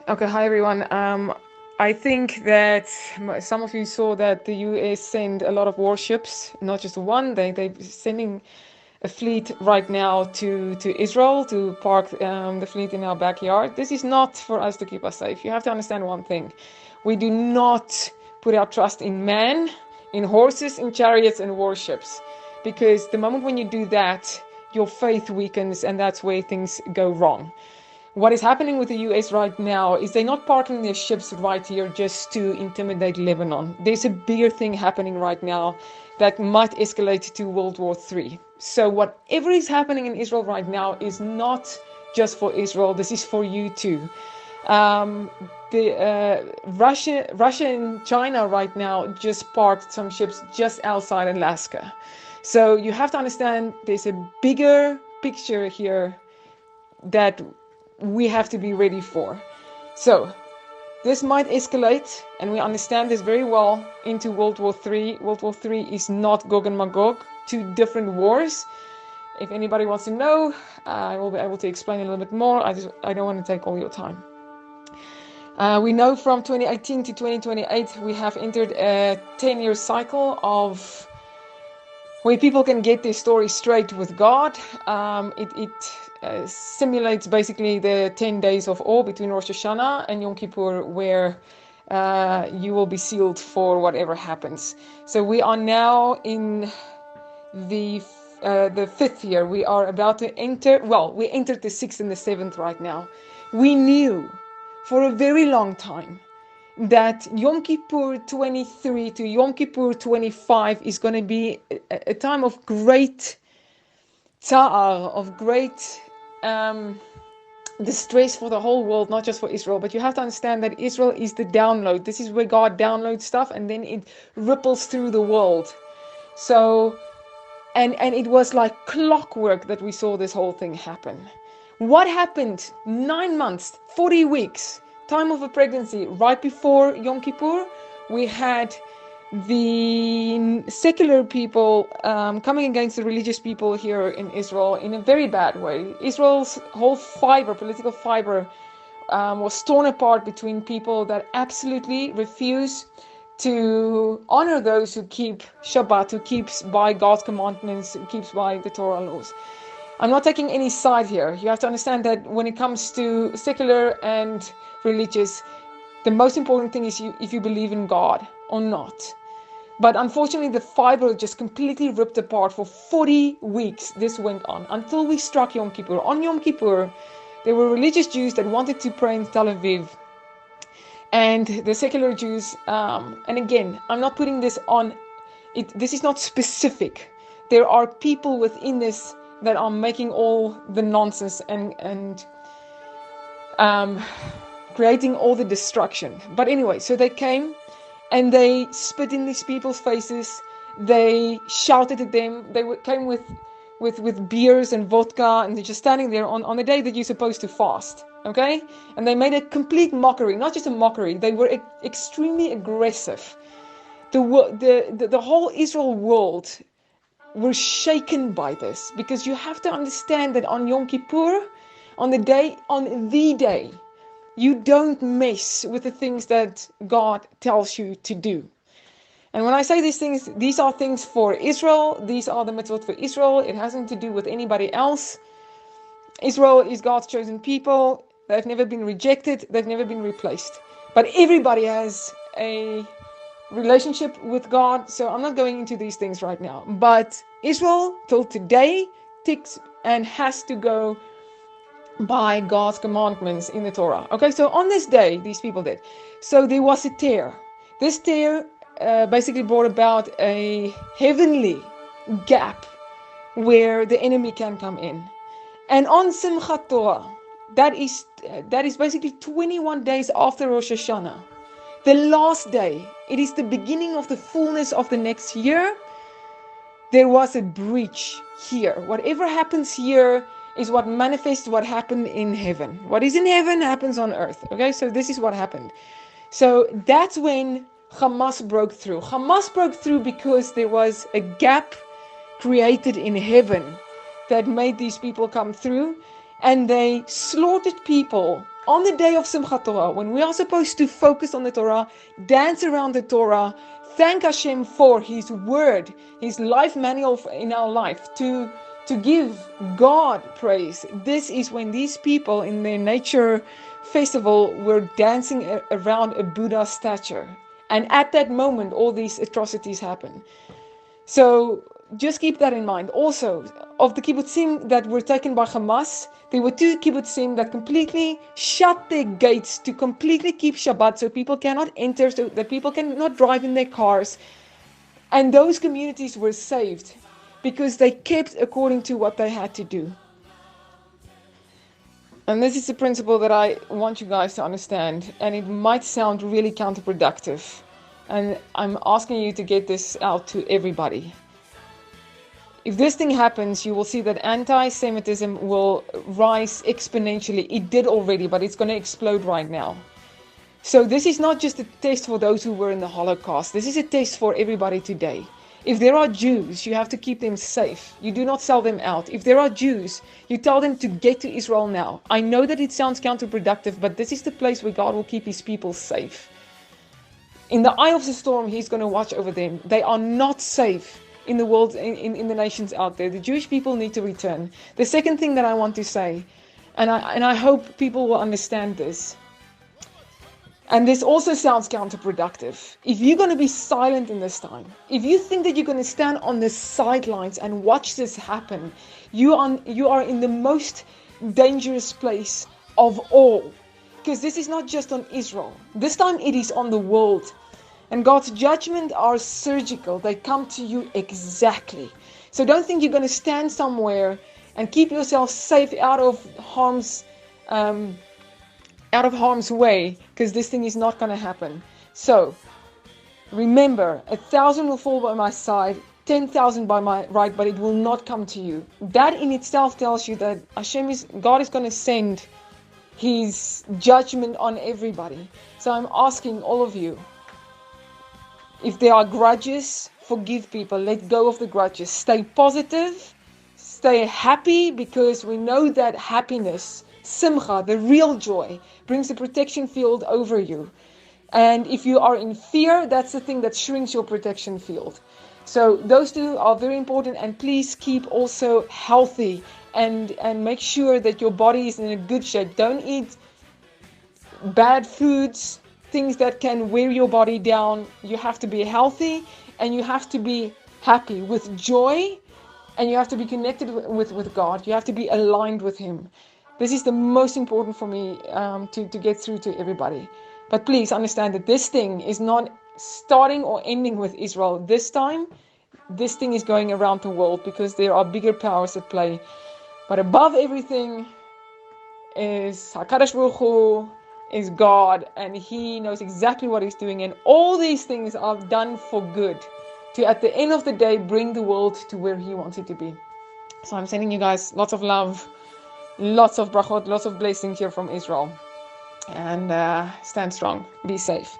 Okay, hi everyone. I think that some of you saw that the US sent a lot of warships, not just one. They're sending a fleet right now to Israel to park the fleet in our backyard. This is not for us to keep us safe. You have to understand one thing: we do not put our trust in man, in horses, in chariots, and warships, because the moment when you do that, your faith weakens, and that's where things go wrong. What is happening with the US right now is they're not parking their ships right here just to intimidate Lebanon. There's a bigger thing happening right now that might escalate to World War III. So whatever is happening in Israel right now is not just for Israel. This is for you too. Russia and China right now just parked some ships just outside Alaska. So you have to understand there's a bigger picture here that we have to be ready for. So this might escalate, and we understand this very well, into World War III. World War III is not Gog and Magog, two different wars. If anybody wants to know, I will be able to explain a little bit more. I don't want to take all your time. We know from 2018 to 2028 we have entered a 10-year cycle of where people can get their story straight with God. It simulates basically the 10 days of awe between Rosh Hashanah and Yom Kippur, where you will be sealed for whatever happens. So we are now in the 5th year. We are about to enter, well, we entered the 6th and the 7th right now. We knew for a very long time that Yom Kippur 23 to Yom Kippur 25 is going to be a time of great tsa'ar, of great distress for the whole world, not just for Israel. But you have to understand that Israel is the download. This is where God downloads stuff, and then it ripples through the world. So, and it was like clockwork that we saw this whole thing happen. What happened? 9 months, 40 weeks, time of a pregnancy, right before Yom Kippur, we had the secular people coming against the religious people here in Israel in a very bad way. Israel's whole political fiber, was torn apart between people that absolutely refuse to honor those who keep Shabbat, who keeps by God's commandments, who keeps by the Torah laws. I'm not taking any side here. You have to understand that when it comes to secular and religious, the most important thing is if you believe in God or not. But unfortunately, the fiber just completely ripped apart. For 40 weeks this went on until we struck Yom Kippur. On Yom Kippur, there were religious Jews that wanted to pray in Tel Aviv, and the secular Jews, and again, I'm not putting this on it. This is not specific. There are people within this that are making all the nonsense and creating all the destruction. But anyway, so they came and they spit in these people's faces. They shouted at them. They came with beers and vodka, and they're just standing there on the day that you're supposed to fast. Okay? And they made a complete mockery, not just a mockery. They were extremely aggressive. The whole Israel world were shaken by this, because you have to understand that on Yom Kippur, on the day, you don't mess with the things that God tells you to do. And when I say these things, these are things for Israel. These are the mitzvot for Israel. It hasn't to do with anybody else. Israel is God's chosen people. They've never been rejected. They've never been replaced. But everybody has a relationship with God. So I'm not going into these things right now. But Israel till today ticks and has to go by God's commandments in the Torah. Okay, so on this day, these people did. So there was a tear. This tear basically brought about a heavenly gap where the enemy can come in. And on Simchat Torah, that is basically 21 days after Rosh Hashanah, the last day, it is the beginning of the fullness of the next year. There was a breach here. Whatever happens here is what manifests what happened in heaven. What is in heaven happens on earth. Okay, so this is what happened. So that's when Hamas broke through. Hamas broke through because there was a gap created in heaven that made these people come through, and they slaughtered people on the day of Simchat Torah, when we are supposed to focus on the Torah, dance around the Torah, thank Hashem for His word, His life manual in our life, to give God praise. This is when these people in their nature festival were dancing around a Buddha statue. And at that moment, all these atrocities happen. So just keep that in mind. Also, of the kibbutzim that were taken by Hamas, there were 2 kibbutzim that completely shut their gates to completely keep Shabbat, so people cannot enter, so that people cannot drive in their cars. And those communities were saved because they kept according to what they had to do. And this is a principle that I want you guys to understand, and it might sound really counterproductive. And I'm asking you to get this out to everybody. If this thing happens, you will see that anti-Semitism will rise exponentially. It did already, but it's going to explode right now. So this is not just a test for those who were in the Holocaust. This is a test for everybody today. If there are Jews, you have to keep them safe. You do not sell them out. If there are Jews, you tell them to get to Israel now. I know that it sounds counterproductive, but this is the place where God will keep His people safe. In the eye of the storm, He's going to watch over them. They are not safe in the world, in the nations out there. The Jewish people need to return. The second thing that I want to say, and I hope people will understand this, and this also sounds counterproductive. If you're going to be silent in this time, if you think that you're going to stand on the sidelines and watch this happen, you are in the most dangerous place of all. Because this is not just on Israel. This time it is on the world. And God's judgment are surgical. They come to you exactly. So don't think you're going to stand somewhere and keep yourself safe out of harm's way, because this thing is not going to happen. So remember, 1,000 will fall by my side, 10,000 by my right, but it will not come to you. That in itself tells you that God is going to send His judgment on everybody. So I'm asking all of you, if there are grudges, forgive people. Let go of the grudges. Stay positive. Stay happy, because we know that happiness, simcha, the real joy, brings a protection field over you. And if you are in fear, that's the thing that shrinks your protection field. So those 2 are very important. And please keep also healthy and make sure that your body is in a good shape. Don't eat bad foods, things that can wear your body down. You have to be healthy, and you have to be happy with joy, and you have to be connected with God. You have to be aligned with Him. This is the most important for me to get through to everybody. But please understand that this thing is not starting or ending with Israel. This time, this thing is going around the world, because there are bigger powers at play. But above everything is HaKadosh Baruch Hu, is God, and He knows exactly what He's doing, and all these things are done for good, to at the end of the day bring the world to where He wants it to be. So I'm sending you guys lots of love, lots of brachot, lots of blessings here from Israel, and stand strong, be safe.